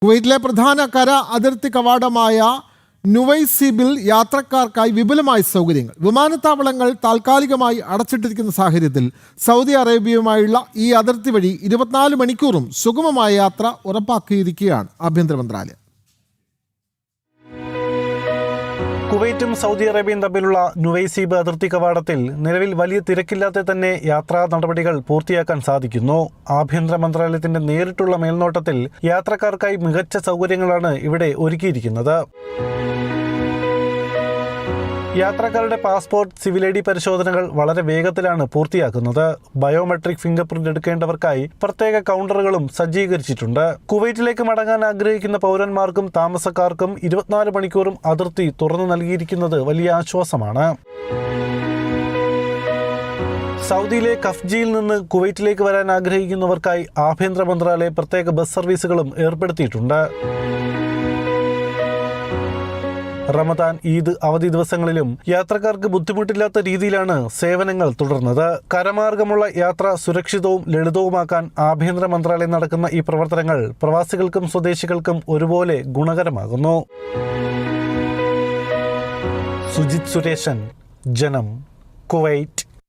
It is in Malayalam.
കുവൈറ്റിലെ പ്രധാന കര അതിർത്തി കവാടമായ നുവൈസിബിൽ യാത്രക്കാർക്കായി വിപുലമായ സൗകര്യങ്ങൾ. വിമാനത്താവളങ്ങൾ താൽക്കാലികമായി അടച്ചിട്ടിരിക്കുന്ന സാഹചര്യത്തിൽ സൗദി അറേബ്യയുമായുള്ള ഈ അതിർത്തി വഴി 24 മണിക്കൂറും സുഗമമായ യാത്ര ഉറപ്പാക്കിയിരിക്കുകയാണ് ആഭ്യന്തര മന്ത്രാലയം. കുവൈറ്റും സൗദി അറേബ്യയും തമ്മിലുള്ള നുവൈസിബ് അതിർത്തി കവാടത്തിൽ നിലവിൽ വലിയ തിരക്കില്ലാതെ തന്നെ യാത്രാ നടപടികൾ പൂർത്തിയാക്കാൻ സാധിക്കുന്നു. ആഭ്യന്തര മന്ത്രാലയത്തിന്റെ നേരിട്ടുള്ള മേൽനോട്ടത്തിൽ യാത്രക്കാർക്കായി മികച്ച സൗകര്യങ്ങളാണ് ഇവിടെ ഒരുക്കിയിരിക്കുന്നത്. യാത്രക്കാരുടെ പാസ്പോർട്ട്, സിവിൽ ഐ ഡി പരിശോധനകൾ വളരെ വേഗത്തിലാണ് പൂർത്തിയാക്കുന്നത്. ബയോമെട്രിക് ഫിംഗർ പ്രിന്റ് എടുക്കേണ്ടവർക്കായി പ്രത്യേക കൗണ്ടറുകളും സജ്ജീകരിച്ചിട്ടുണ്ട്. കുവൈറ്റിലേക്ക് മടങ്ങാൻ ആഗ്രഹിക്കുന്ന പൗരന്മാർക്കും താമസക്കാർക്കും 24 മണിക്കൂറും അതിർത്തി തുറന്നു നൽകിയിരിക്കുന്നത് വലിയ ആശ്വാസമാണ്. സൗദിയിലെ കഫ്ജിയിൽ നിന്ന് കുവൈറ്റിലേക്ക് വരാൻ ആഗ്രഹിക്കുന്നവർക്കായി ആഭ്യന്തര മന്ത്രാലയം പ്രത്യേക ബസ് സർവീസുകളും ഏർപ്പെടുത്തിയിട്ടുണ്ട്. റമദാൻ, ഈദ് അവധി ദിവസങ്ങളിലും യാത്രക്കാർക്ക് ബുദ്ധിമുട്ടില്ലാത്ത രീതിയിലാണ് സേവനങ്ങൾ തുടർന്നത്. കരമാർഗമുള്ള യാത്ര സുരക്ഷിതവും ലളിതവുമാക്കാൻ ആഭ്യന്തര മന്ത്രാലയം നടക്കുന്ന ഈ പ്രവർത്തനങ്ങൾ പ്രവാസികൾക്കും സ്വദേശികൾക്കും ഒരുപോലെ ഗുണകരമാകുന്നു. സുജിത് സുരേശൻ, ജനം, കുവൈറ്റ്.